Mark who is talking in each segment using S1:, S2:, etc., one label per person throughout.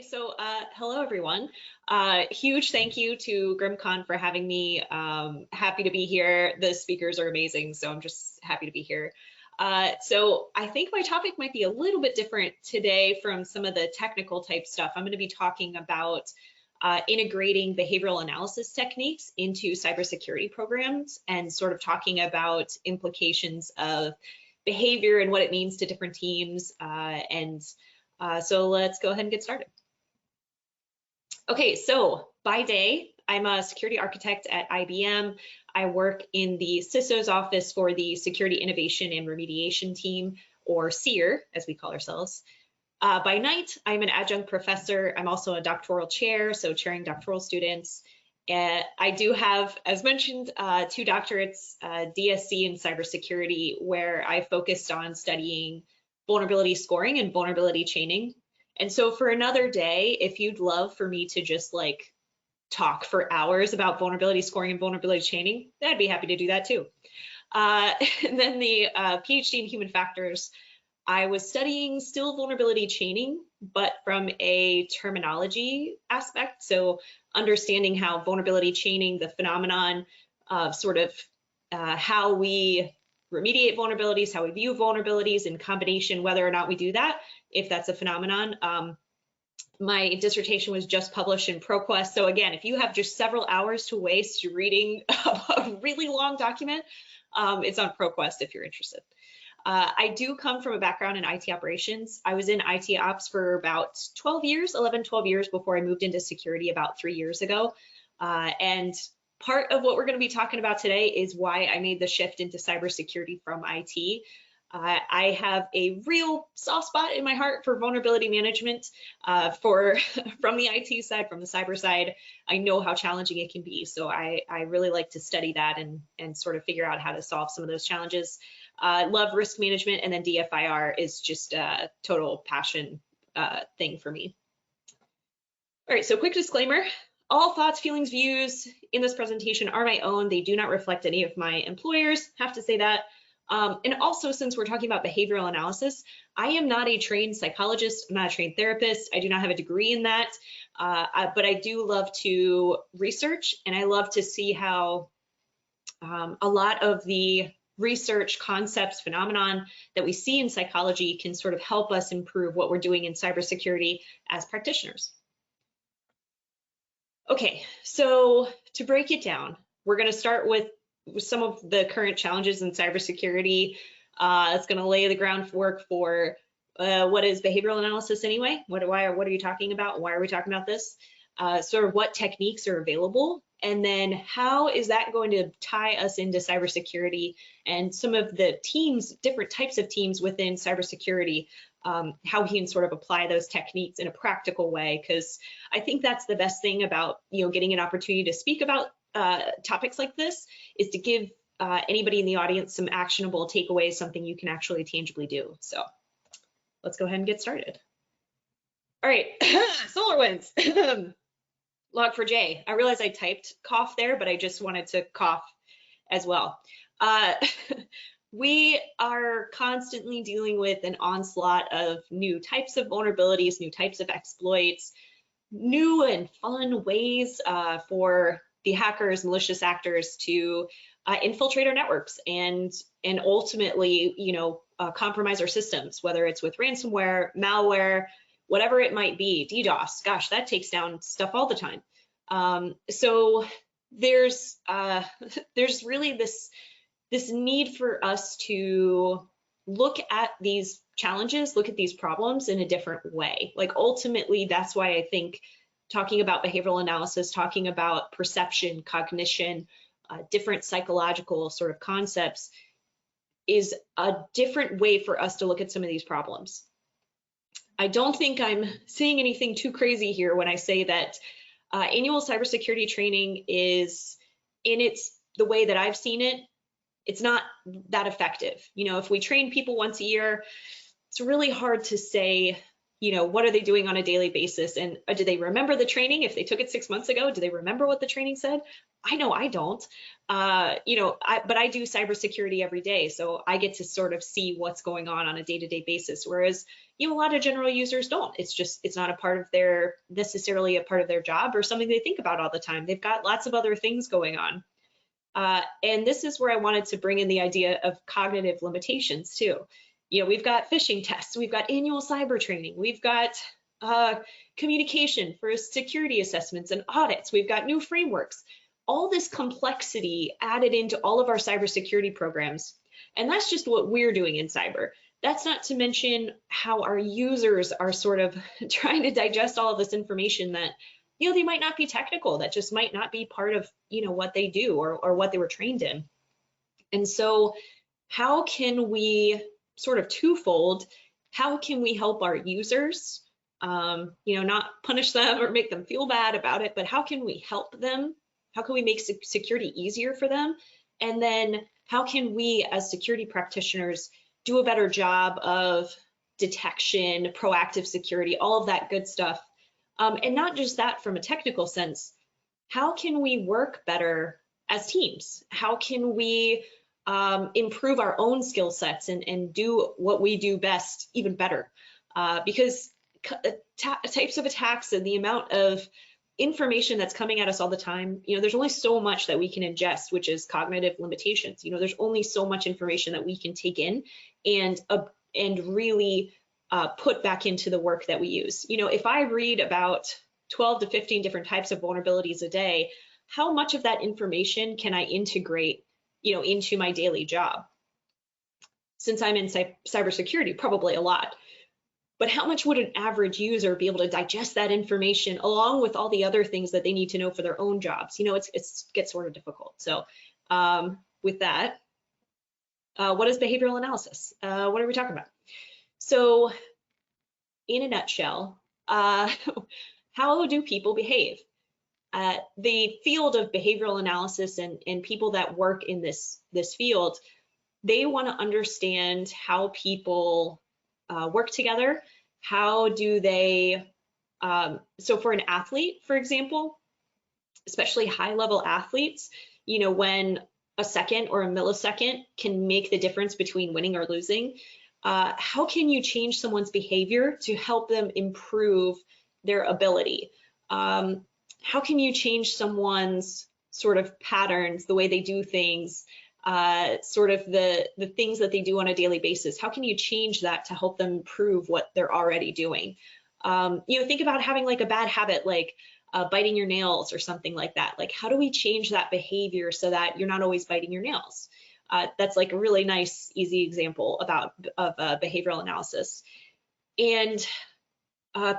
S1: Okay, so hello everyone. Huge thank you to GRIMMCon for having me. Happy to be here. The speakers are amazing, so I'm just happy to be here. So I think my topic might be a little bit different today from some of the technical type stuff. I'm going to be talking about integrating behavioral analysis techniques into cybersecurity programs and sort of talking about implications of behavior and what it means to different teams so let's go ahead and get started. Okay, so by day, I'm a security architect at IBM. I work in the CISO's office for the Security Innovation and Remediation Team, or SEER, as we call ourselves. By night, I'm an adjunct professor. I'm also a doctoral chair, so chairing doctoral students. I do have, as mentioned, 2 doctorates, DSc in cybersecurity, where I focused on studying vulnerability scoring and vulnerability chaining. And so for another day, if you'd love for me to just like talk for hours about vulnerability scoring and vulnerability chaining, I'd be happy to do that too. And then the Ph.D. in human factors, I was studying still vulnerability chaining, but from a terminology aspect. So understanding how vulnerability chaining, the phenomenon of sort of how we remediate vulnerabilities, how we view vulnerabilities in combination, whether or not we do that, if that's a phenomenon. My dissertation was just published in ProQuest. So again, if you have just several hours to waste reading a really long document, it's on ProQuest if you're interested. I do come from a background in IT operations. I was in IT ops for about 12 years, 11, 12 years before I moved into security about 3 years ago. And part of what we're going to be talking about today is why I made the shift into cybersecurity from IT. I have a real soft spot in my heart for vulnerability management from the IT side, from the cyber side. I know how challenging it can be, so I really like to study that and sort of figure out how to solve some of those challenges. Love risk management, and then DFIR is just a total passion thing for me. All right, so quick disclaimer. All thoughts, feelings, views in this presentation are my own. They do not reflect any of my employers. Have to say that. And also, since we're talking about behavioral analysis, I am not a trained psychologist. I'm not a trained therapist. I do not have a degree in that. But I do love to research, and I love to see how a lot of the research concepts, phenomenon that we see in psychology can sort of help us improve what we're doing in cybersecurity as practitioners. Okay, so to break it down, we're going to start with some of the current challenges in cybersecurity. It's going to lay the groundwork for what is behavioral analysis anyway? What are you talking about? Why are we talking about this? Sort of what techniques are available, and then how is that going to tie us into cybersecurity and some of the teams, different types of teams within cybersecurity, how we can sort of apply those techniques in a practical way, because I think that's the best thing about getting an opportunity to speak about topics like this, is to give anybody in the audience some actionable takeaways, something you can actually tangibly do. So let's go ahead and get started. All right, SolarWinds. Log4j. I realize I typed cough there, but I just wanted to cough as well. We are constantly dealing with an onslaught of new types of vulnerabilities, new types of exploits, new and fun ways for the hackers, malicious actors to infiltrate our networks and ultimately, compromise our systems, whether it's with ransomware, malware, whatever it might be, DDoS. Gosh, that takes down stuff all the time. So there's really this need for us to look at these challenges, look at these problems in a different way. Like ultimately, that's why I think talking about behavioral analysis, talking about perception, cognition, different psychological sort of concepts is a different way for us to look at some of these problems. I don't think I'm saying anything too crazy here when I say that annual cybersecurity training is, the way that I've seen it, it's not that effective. If we train people once a year, it's really hard to say what are they doing on a daily basis? And do they remember the training? If they took it 6 months ago, do they remember what the training said? I know I don't. But I do cybersecurity every day, so I get to sort of see what's going on a day-to-day basis. Whereas, a lot of general users don't. It's not necessarily a part of their job or something they think about all the time. They've got lots of other things going on. And this is where I wanted to bring in the idea of cognitive limitations too. We've got phishing tests, we've got annual cyber training, we've got communication for security assessments and audits, we've got new frameworks, all this complexity added into all of our cybersecurity programs. And that's just what we're doing in cyber. That's not to mention how our users are sort of trying to digest all of this information that they might not be technical, that just might not be part of what they do or what they were trained in. And so how can we sort of twofold, how can we help our users, not punish them or make them feel bad about it, but how can we help them? How can we make security easier for them? And then how can we as security practitioners do a better job of detection, proactive security, all of that good stuff? And not just that from a technical sense, how can we work better as teams? How can we improve our own skill sets and do what we do best even better? Because types of attacks and the amount of information that's coming at us all the time, there's only so much that we can ingest, which is cognitive limitations. There's only so much information that we can take in and really put back into the work that we use. If I read about 12 to 15 different types of vulnerabilities a day, how much of that information can I integrate, into my daily job? Since I'm in cybersecurity, probably a lot. But how much would an average user be able to digest that information along with all the other things that they need to know for their own jobs? It gets sort of difficult. So with that, what is behavioral analysis? What are we talking about? So in a nutshell, how do people behave? The field of behavioral analysis and people that work in this field, they want to understand how people work together. How do they, so for an athlete, for example, especially high-level athletes, when a second or a millisecond can make the difference between winning or losing, how can you change someone's behavior to help them improve their ability? How can you change someone's sort of patterns, the way they do things, sort of the things that they do on a daily basis? How can you change that to help them improve what they're already doing? Think about having like a bad habit, like biting your nails or something like that. Like, how do we change that behavior so that you're not always biting your nails? That's like a really nice, easy example of behavioral analysis. And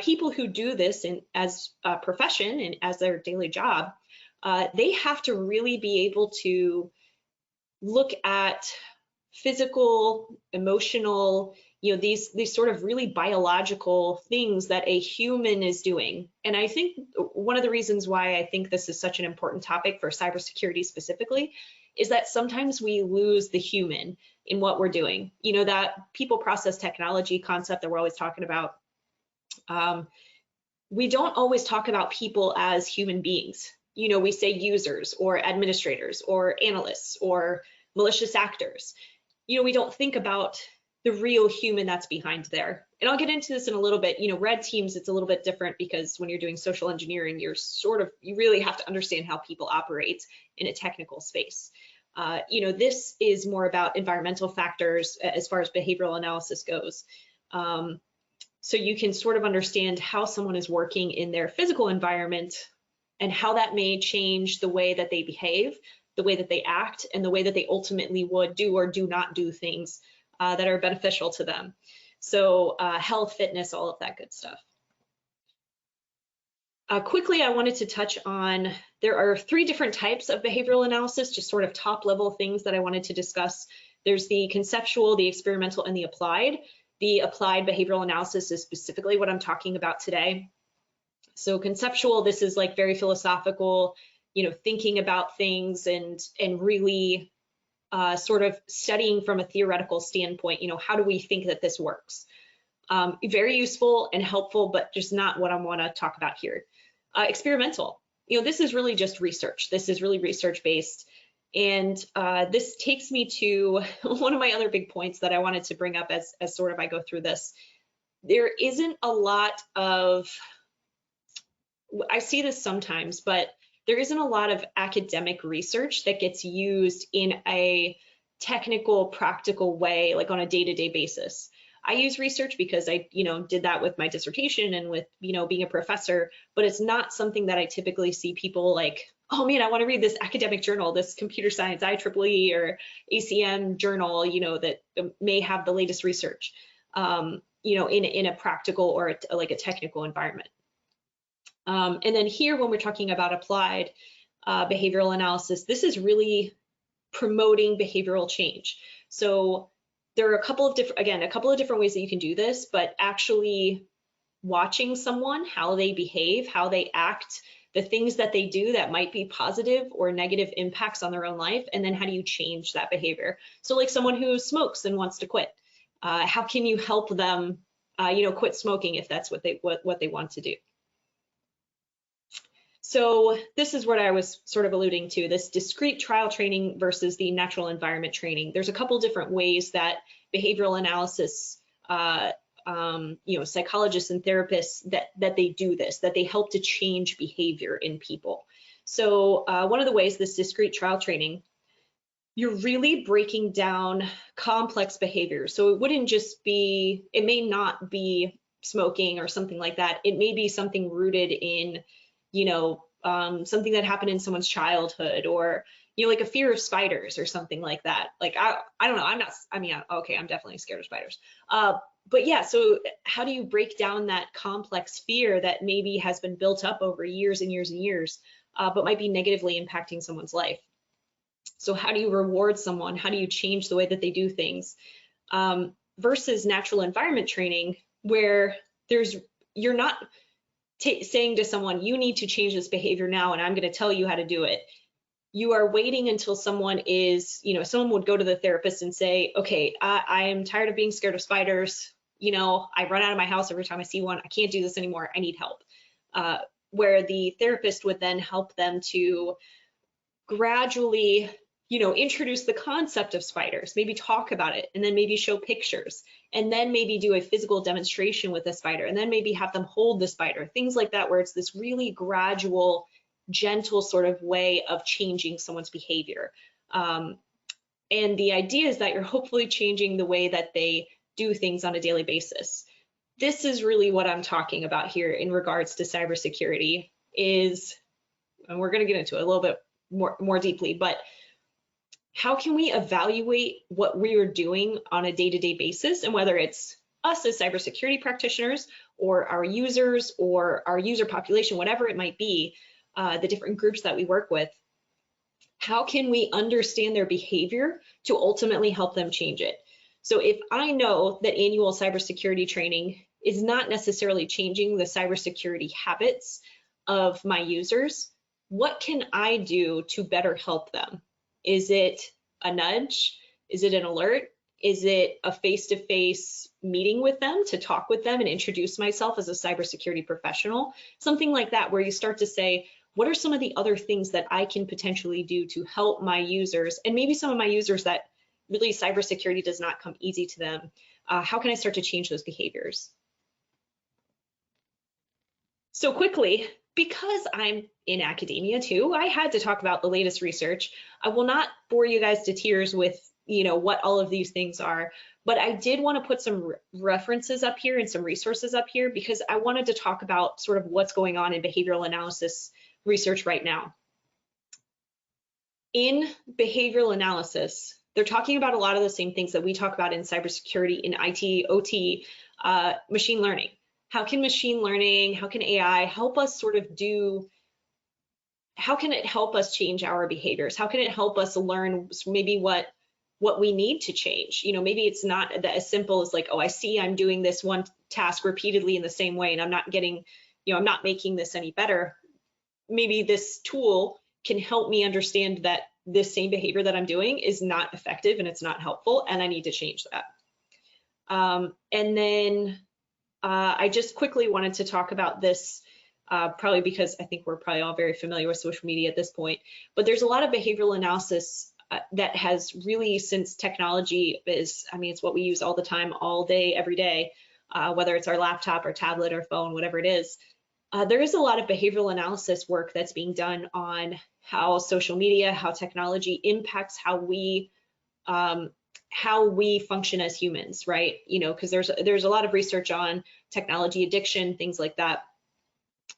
S1: people who do this as a profession and as their daily job, they have to really be able to look at physical, emotional, these sort of really biological things that a human is doing. And I think one of the reasons why I think this is such an important topic for cybersecurity specifically is that sometimes we lose the human in what we're doing. That people process technology concept that we're always talking about. We don't always talk about people as human beings. We say users or administrators or analysts or malicious actors. We don't think about the real human that's behind there. And I'll get into this in a little bit. Red teams, it's a little bit different because when you're doing social engineering, you really have to understand how people operate in a technical space. This is more about environmental factors as far as behavioral analysis goes. So you can sort of understand how someone is working in their physical environment and how that may change the way that they behave, the way that they act, and the way that they ultimately would do or do not do things that are beneficial to them. So health, fitness, all of that good stuff. Quickly, I wanted to touch on, there are 3 different types of behavioral analysis, just sort of top level things that I wanted to discuss. There's the conceptual, the experimental, and the applied. The applied behavioral analysis is specifically what I'm talking about today. So conceptual, this is like very philosophical, thinking about things and really sort of studying from a theoretical standpoint, how do we think that this works? Very useful and helpful, but just not what I want to talk about here. Experimental. This is really just research. This is really research-based. And this takes me to one of my other big points that I wanted to bring up as sort of I go through this. There isn't a lot of, I see this sometimes, but there isn't a lot of academic research that gets used in a technical, practical way, like on a day-to-day basis. I use research because I, did that with my dissertation and with, being a professor, but it's not something that I typically see people like, oh man, I want to read this academic journal, this computer science IEEE or ACM journal, that may have the latest research, in a practical or like a technical environment. And then here, when we're talking about applied behavioral analysis, this is really promoting behavioral change. So there are a couple of different ways that you can do this, but actually watching someone, how they behave, how they act, the things that they do that might be positive or negative impacts on their own life, and then how do you change that behavior? So like someone who smokes and wants to quit, how can you help them, quit smoking if that's what they want to do? So this is what I was sort of alluding to, this discrete trial training versus the natural environment training. There's a couple different ways that behavioral analysis, psychologists and therapists that they do this, that they help to change behavior in people. So one of the ways, this discrete trial training, you're really breaking down complex behaviors. So it wouldn't just be, it may not be smoking or something like that. It may be something rooted in something that happened in someone's childhood, or, like a fear of spiders or something like that. Like, I don't know, okay, I'm definitely scared of spiders. But yeah, so how do you break down that complex fear that maybe has been built up over years and years and years, but might be negatively impacting someone's life? So how do you reward someone? How do you change the way that they do things? Versus natural environment training, where you're not saying to someone, you need to change this behavior now, and I'm going to tell you how to do it. You are waiting until someone is, someone would go to the therapist and say, okay, I am tired of being scared of spiders. I run out of my house every time I see one. I can't do this anymore. I need help. Where the therapist would then help them to gradually, introduce the concept of spiders, maybe talk about it, and then maybe show pictures, and then maybe do a physical demonstration with a spider, and then maybe have them hold the spider, things like that, where it's this really gradual, gentle sort of way of changing someone's behavior. And the idea is that you're hopefully changing the way that they do things on a daily basis. This is really what I'm talking about here in regards to cybersecurity, and we're going to get into it a little bit more deeply, but how can we evaluate what we are doing on a day-to-day basis, and whether it's us as cybersecurity practitioners or our users or our user population, whatever it might be, the different groups that we work with, how can we understand their behavior to ultimately help them change it? So if I know that annual cybersecurity training is not necessarily changing the cybersecurity habits of my users, what can I do to better help them? Is it a nudge? Is it an alert? Is it a face-to-face meeting with them to talk with them and introduce myself as a cybersecurity professional? Something like that, where you start to say, what are some of the other things that I can potentially do to help my users? And maybe some of my users that really cybersecurity does not come easy to them. How can I start to change those behaviors? So quickly, because I'm in academia too, I had to talk about the latest research. I will not bore you guys to tears with, what all of these things are, but I did want to put some references up here and some resources up here, because I wanted to talk about sort of what's going on in behavioral analysis research right now. In behavioral analysis, they're talking about a lot of the same things that we talk about in cybersecurity, in IT, OT, machine learning. How can machine learning, how can AI help us sort of how can it help us change our behaviors? How can it help us learn maybe what we need to change? Maybe it's not as simple as like, oh, I see I'm doing this one task repeatedly in the same way, and I'm not getting, I'm not making this any better. Maybe this tool can help me understand that this same behavior that I'm doing is not effective and it's not helpful, and I need to change that. And then I just quickly wanted to talk about this, probably because I think we're probably all very familiar with social media at this point, but there's a lot of behavioral analysis that has really, since technology is, I mean, it's what we use all the time, all day, every day, whether it's our laptop or tablet or phone, whatever it is. There is a lot of behavioral analysis work that's being done on how social media, how technology impacts how we function as humans, right? You know, because there's a lot of research on technology addiction, things like that,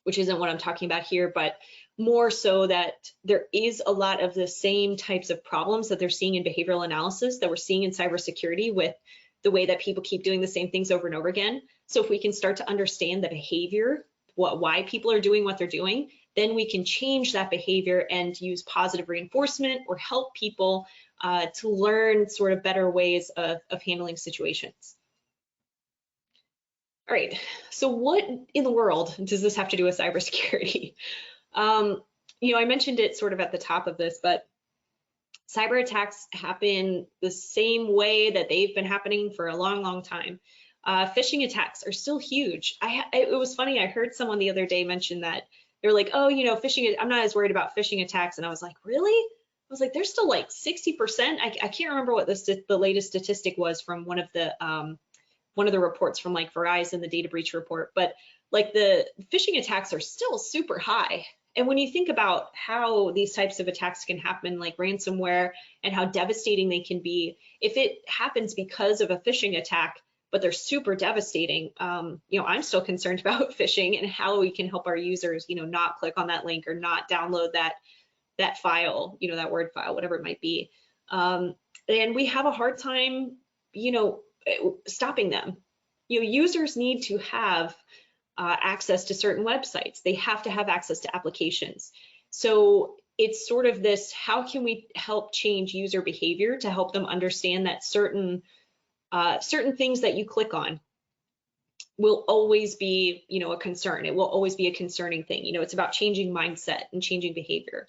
S1: which isn't what I'm talking about here, but more so that there is a lot of the same types of problems that they're seeing in behavioral analysis that we're seeing in cybersecurity with the way that people keep doing the same things over and over again. So if we can start to understand the behavior, why people are doing what they're doing, then we can change that behavior and use positive reinforcement or help people to learn sort of better ways of handling situations. All right, so what in the world does this have to do with cybersecurity? You know, I mentioned it sort of at the top of this, but cyber attacks happen the same way that they've been happening for a long, long time. Phishing attacks are still huge. It was funny, I heard someone the other day mention that they're like, oh, you know, phishing, I'm not as worried about phishing attacks. And I was like, really? I was like, there's still like 60%. I can't remember what the latest statistic was from one of the reports from like Verizon, the data breach report, but like the phishing attacks are still super high. And when you think about how these types of attacks can happen, like ransomware, and how devastating they can be, if it happens because of a phishing attack, but they're super devastating, you know, I'm still concerned about phishing and how we can help our users, you know, not click on that link or not download that file, you know, that Word file, whatever it might be. And we have a hard time, you know, stopping them. You know, users need to have access to certain websites. They have to have access to applications. So it's sort of this, how can we help change user behavior to help them understand that certain things that you click on will always be, you know, a concern. It will always be a concerning thing. You know, it's about changing mindset and changing behavior.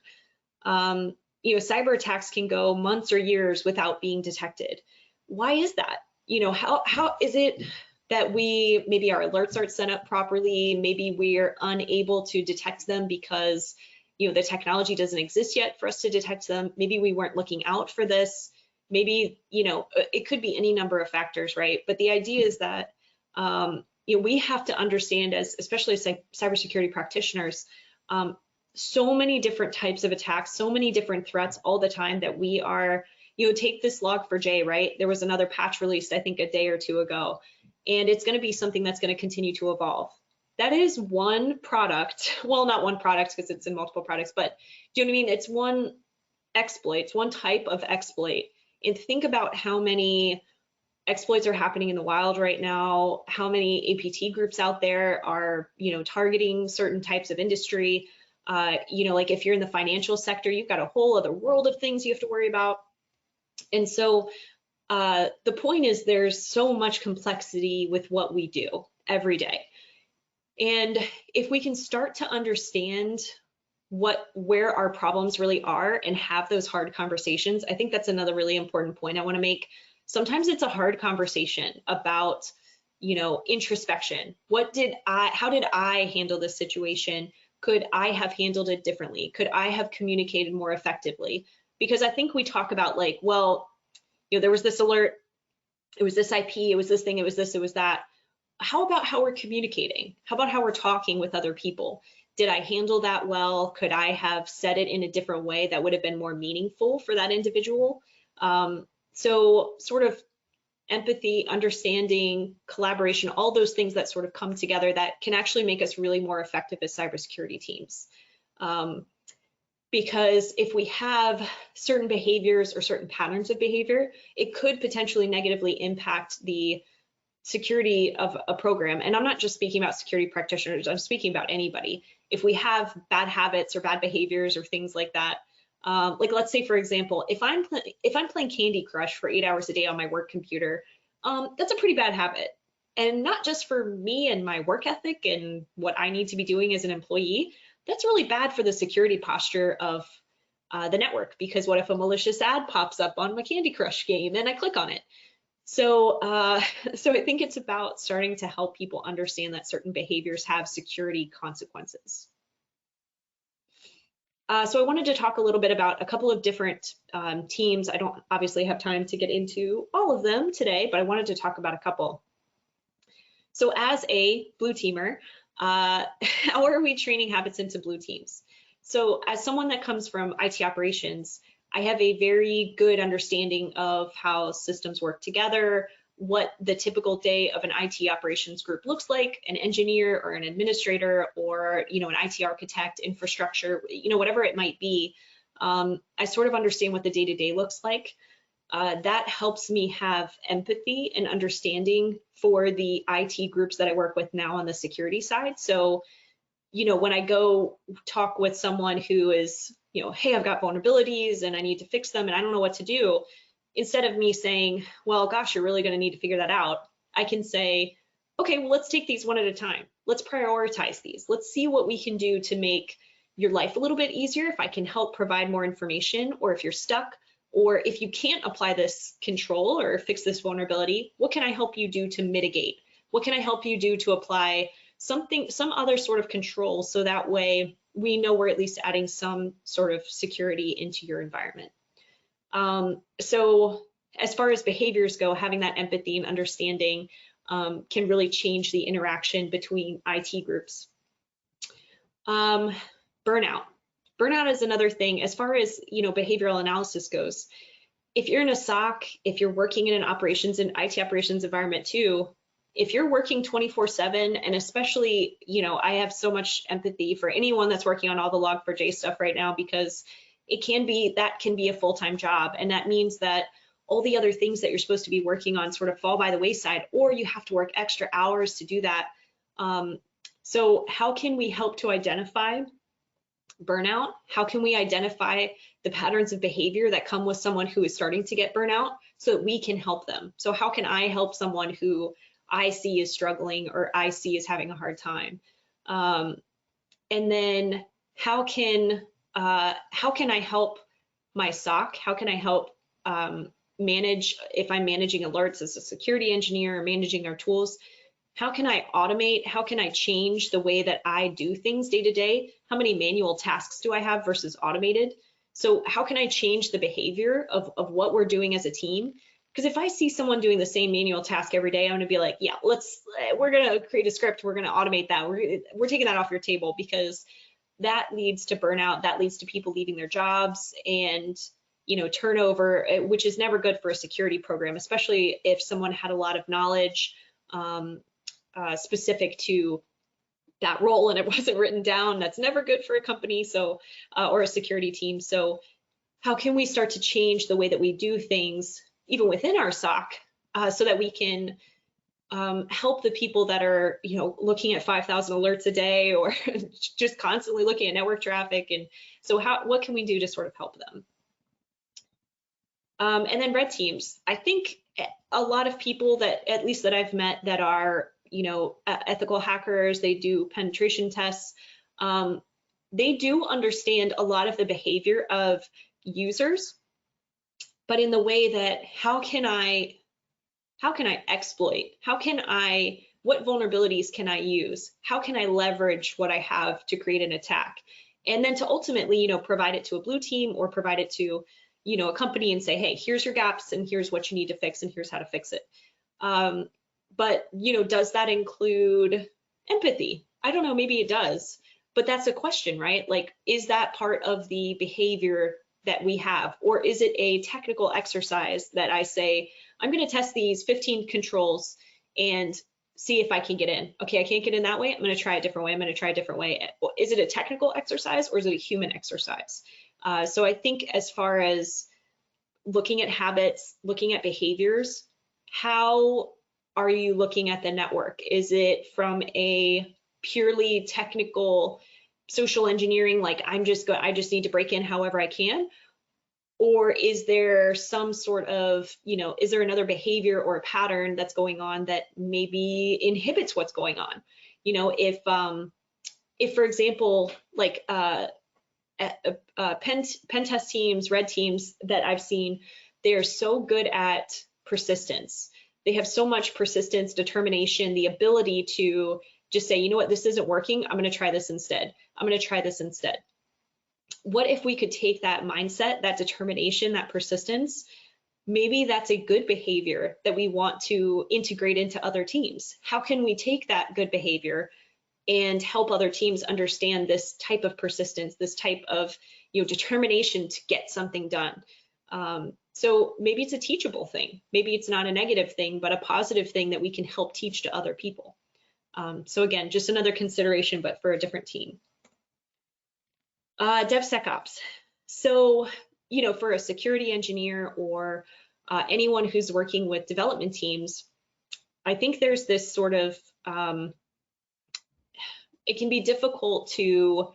S1: You know, cyber attacks can go months or years without being detected. Why is that? You know, how is it that maybe our alerts aren't set up properly, maybe we're unable to detect them because, you know, the technology doesn't exist yet for us to detect them, maybe we weren't looking out for this, maybe, you know, it could be any number of factors, right? But the idea is that, you know, we have to understand, especially as cybersecurity practitioners, so many different types of attacks, so many different threats all the time that we are, you know, take this Log4j, right? There was another patch released, I think, a day or two ago, and it's going to be something that's going to continue to evolve. That is one product, well, not one product because it's in multiple products, but do you know what I mean? It's one exploit, it's one type of exploit. And think about how many exploits are happening in the wild right now, how many APT groups out there are, you know, targeting certain types of industry. You know, like if you're in the financial sector, you've got a whole other world of things you have to worry about. And so the point is there's so much complexity with what we do every day. And if we can start to understand where our problems really are and have those hard conversations, I think that's another really important point I want to make. Sometimes it's a hard conversation about, you know, introspection. How did I handle this situation? Could I have handled it differently? Could I have communicated more effectively? Because I think we talk about like, well, you know, there was this alert, it was this IP, it was this thing, it was this, it was that. How about how we're communicating? How about how we're talking with other people? Did I handle that well? Could I have said it in a different way that would have been more meaningful for that individual? So sort of empathy, understanding, collaboration, all those things that sort of come together that can actually make us really more effective as cybersecurity teams. Because if we have certain behaviors or certain patterns of behavior, it could potentially negatively impact the security of a program. And I'm not just speaking about security practitioners, I'm speaking about anybody. If we have bad habits or bad behaviors or things like that, like let's say, for example, if I'm playing Candy Crush for 8 hours a day on my work computer, that's a pretty bad habit. And not just for me and my work ethic and what I need to be doing as an employee, that's really bad for the security posture of the network, because what if a malicious ad pops up on my Candy Crush game and I click on it? So, so I think it's about starting to help people understand that certain behaviors have security consequences. So I wanted to talk a little bit about a couple of different teams. I don't obviously have time to get into all of them today, but I wanted to talk about a couple. So as a blue teamer, how are we training habits into blue teams? So as someone that comes from IT operations, I have a very good understanding of how systems work together, what the typical day of an IT operations group looks like, an engineer or an administrator or an IT architect, infrastructure, whatever it might be. I sort of understand what the day-to-day looks like. That helps me have empathy and understanding for the IT groups that I work with now on the security side. So, when I go talk with someone who is, hey, I've got vulnerabilities and I need to fix them and I don't know what to do, instead of me saying, well, gosh, you're really going to need to figure that out, I can say, okay, well, let's take these one at a time. Let's prioritize these. Let's see what we can do to make your life a little bit easier. If I can help provide more information, or if you're stuck, or if you can't apply this control or fix this vulnerability, what can I help you do to mitigate? What can I help you do to apply some other sort of control, so that way we know we're at least adding some sort of security into your environment. So as far as behaviors go, having that empathy and understanding can really change the interaction between IT groups. Burnout. Burnout is another thing as far as behavioral analysis goes. If you're in a SOC, if you're working in an IT operations environment too, if you're working 24/7, and especially, I have so much empathy for anyone that's working on all the Log4j stuff right now, because that can be a full-time job. And that means that all the other things that you're supposed to be working on sort of fall by the wayside, or you have to work extra hours to do that. So how can we help to identify burnout? How can we identify the patterns of behavior that come with someone who is starting to get burnout so that we can help them? So how can I help someone who I see is struggling or I see is having a hard time? And then how can I help my SOC? How can I help manage, if I'm managing alerts as a security engineer or managing our tools? How can I automate? How can I change the way that I do things day to day? How many manual tasks do I have versus automated? So how can I change the behavior of what we're doing as a team? Because if I see someone doing the same manual task every day, I'm gonna be like, yeah, we're gonna create a script, we're gonna automate that, we're taking that off your table, because that leads to burnout, that leads to people leaving their jobs and turnover, which is never good for a security program, especially if someone had a lot of knowledge specific to that role and it wasn't written down. That's never good for a company, so or a security team. So how can we start to change the way that we do things, even within our SOC, so that we can help the people that are looking at 5,000 alerts a day, or just constantly looking at network traffic? And so what can we do to sort of help them? And then red teams. I think a lot of people that, at least that I've met, that are ethical hackers, they do penetration tests, they do understand a lot of the behavior of users, but in the way that how can I exploit? What vulnerabilities can I use? How can I leverage what I have to create an attack? And then to ultimately, provide it to a blue team, or provide it to, a company and say, hey, here's your gaps and here's what you need to fix and here's how to fix it. But, does that include empathy? I don't know, maybe it does, but that's a question, right? Like, is that part of the behavior that we have? Or is it a technical exercise that I say, I'm going to test these 15 controls and see if I can get in. Okay, I can't get in that way. I'm going to try a different way. I'm going to try a different way. Is it a technical exercise or is it a human exercise? So I think as far as looking at habits, looking at behaviors, how are you looking at the network? Is it from a purely technical social engineering, like I just need to break in however I can? Or is there some sort of, is there another behavior or a pattern that's going on that maybe inhibits what's going on? If for example, like pen test teams, red teams that I've seen, they're so good at persistence. they have so much persistence, determination, the ability to just say, you know what, this isn't working, I'm going to try this instead. I'm going to try this instead. What if we could take that mindset, that determination, that persistence? Maybe that's a good behavior that we want to integrate into other teams. How can we take that good behavior and help other teams understand this type of persistence, this type of determination to get something done? So maybe it's a teachable thing. Maybe it's not a negative thing, but a positive thing that we can help teach to other people. So again, just another consideration, but for a different team. DevSecops. So, for a security engineer or anyone who's working with development teams, I think there's this sort of, it can be difficult to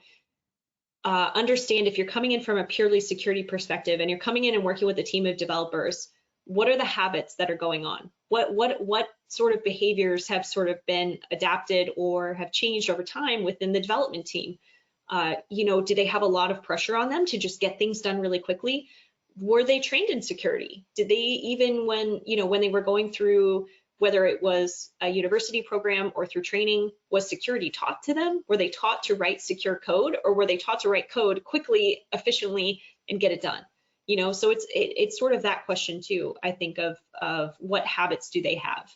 S1: understand if you're coming in from a purely security perspective and you're coming in and working with a team of developers, what are the habits that are going on? What sort of behaviors have sort of been adapted or have changed over time within the development team? Do they have a lot of pressure on them to just get things done really quickly? Were they trained in security? Did they, even when they were going through, whether it was a university program or through training, was security taught to them? Were they taught to write secure code, or were they taught to write code quickly, efficiently, and get it done? So it's sort of that question too, I think, of what habits do they have?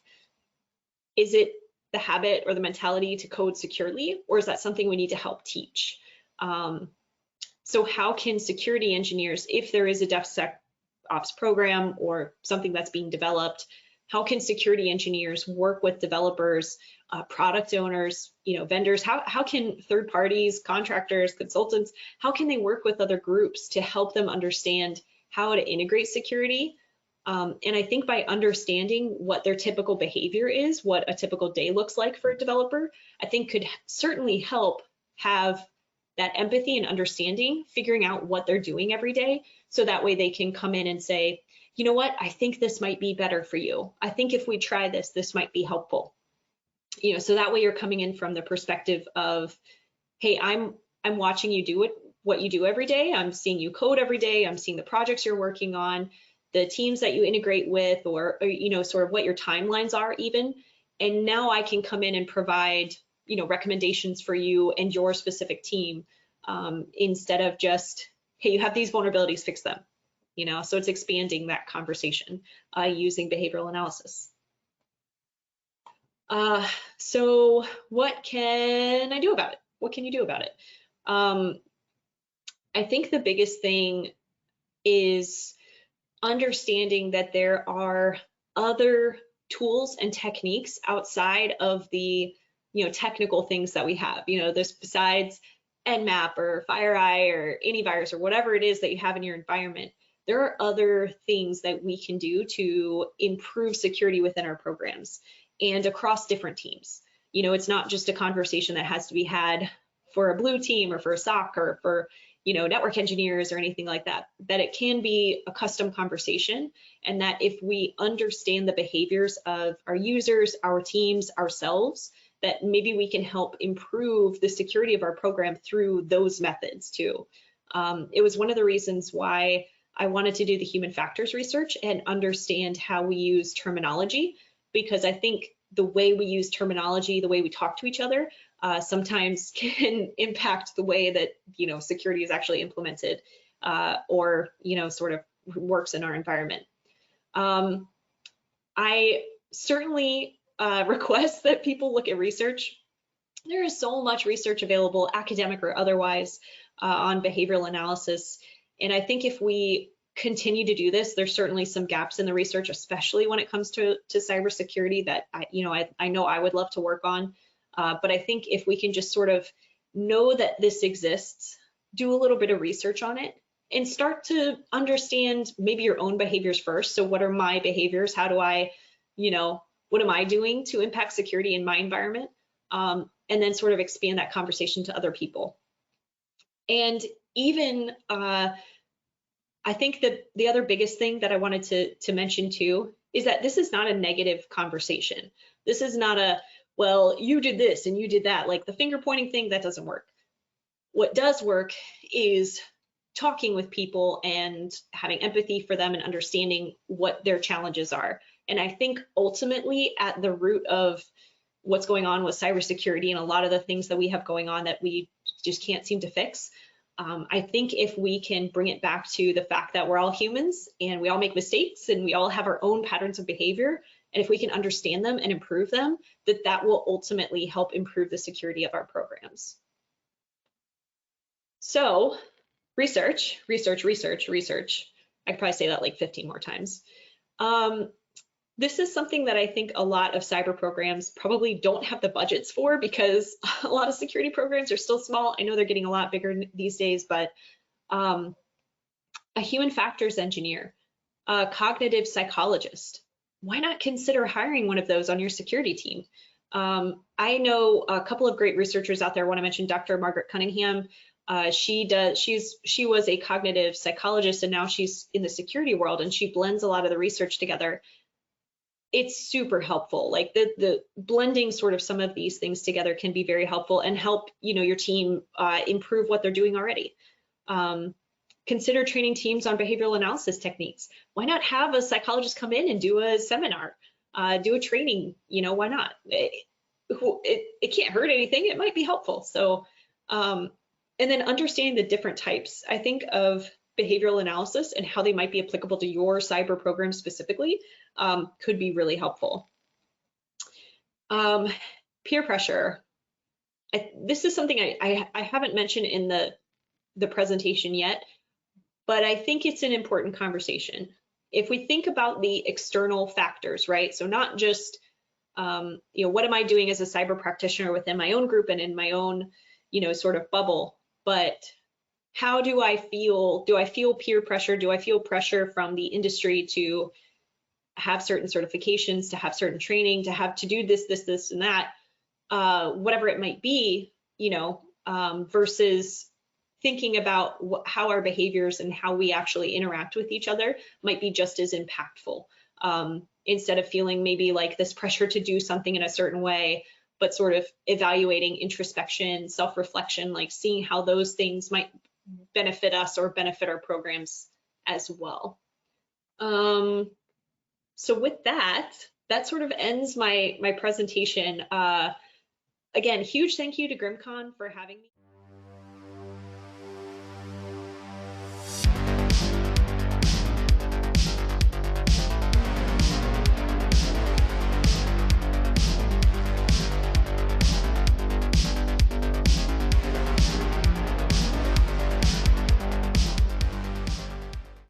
S1: Is it the habit or the mentality to code securely, or is that something we need to help teach? So how can security engineers, if there is a DevSecOps program or something that's being developed, how can security engineers work with developers, product owners, vendors? How can third parties, contractors, consultants, how can they work with other groups to help them understand how to integrate security? And I think by understanding what their typical behavior is, what a typical day looks like for a developer, I think could certainly help have that empathy and understanding, figuring out what they're doing every day, so that way they can come in and say, you know what, I think this might be better for you. I think if we try this, this might be helpful. So that way you're coming in from the perspective of, hey, I'm watching you do what you do every day. I'm seeing you code every day. I'm seeing the projects you're working on, the teams that you integrate with, or sort of what your timelines are even. And now I can come in and provide, recommendations for you and your specific team, instead of just, hey, you have these vulnerabilities, fix them. So it's expanding that conversation using behavioral analysis. So what can I do about it? What can you do about it? I think the biggest thing is understanding that there are other tools and techniques outside of the technical things that we have. There's, besides Nmap or FireEye or antivirus or whatever it is that you have in your environment, there are other things that we can do to improve security within our programs and across different teams. It's not just a conversation that has to be had for a blue team or for a SOC or for network engineers or anything like that, that it can be a custom conversation, and that if we understand the behaviors of our users, our teams, ourselves, that maybe we can help improve the security of our program through those methods too. It was one of the reasons why I wanted to do the human factors research and understand how we use terminology, because I think the way we use terminology, the way we talk to each other, sometimes can impact the way that security is actually implemented, or sort of works in our environment. I certainly request that people look at research. There is so much research available, academic or otherwise, on behavioral analysis. And I think if we continue to do this, there's certainly some gaps in the research, especially when it comes to cybersecurity, that I know I would love to work on. But I think if we can just sort of know that this exists, do a little bit of research on it, and start to understand maybe your own behaviors first. So what are my behaviors? How do I, what am I doing to impact security in my environment? And then sort of expand that conversation to other people. And even, I think that the other biggest thing that I wanted to mention too is that this is not a negative conversation. This is not a, well, you did this and you did that, like the finger pointing thing, that doesn't work. What does work is talking with people and having empathy for them and understanding what their challenges are, And I think ultimately at the root of what's going on with cybersecurity and a lot of the things that we have going on that we just can't seem to fix, I think if we can bring it back to the fact that we're all humans and we all make mistakes and we all have our own patterns of behavior, and if we can understand them and improve them, that will ultimately help improve the security of our programs. So research. I could probably say that like 15 more times. This is something that I think a lot of cyber programs probably don't have the budgets for, because a lot of security programs are still small. I know they're getting a lot bigger these days, but a human factors engineer, a cognitive psychologist, why not consider hiring one of those on your security team? I know a couple of great researchers out there. I want to mention Dr. Margaret Cunningham. She was a cognitive psychologist, and now she's in the security world, and she blends a lot of the research together. It's super helpful. Like the blending sort of some of these things together can be very helpful and help, you know, your team improve what they're doing already. Consider training teams on behavioral analysis techniques. Why not have a psychologist come in and do a seminar, do a training? You know, why not? It can't hurt anything. It might be helpful. So, and then understanding the different types, I think, of behavioral analysis and how they might be applicable to your cyber program specifically could be really helpful. Peer pressure. This is something I haven't mentioned in the presentation yet, but I think it's an important conversation. If we think about the external factors, right? So not just, you know, what am I doing as a cyber practitioner within my own group and in my own, you know, sort of bubble, but how do I feel? Do I feel peer pressure? Do I feel pressure from the industry to have certain certifications, to have certain training, to do this, and that, whatever it might be, you know, versus thinking about how our behaviors and how we actually interact with each other might be just as impactful. Instead of feeling maybe like this pressure to do something in a certain way, but sort of evaluating introspection, self-reflection, like seeing how those things might benefit us or benefit our programs as well. So with that sort of ends my presentation. Again, huge thank you to GRIMMCon for having me.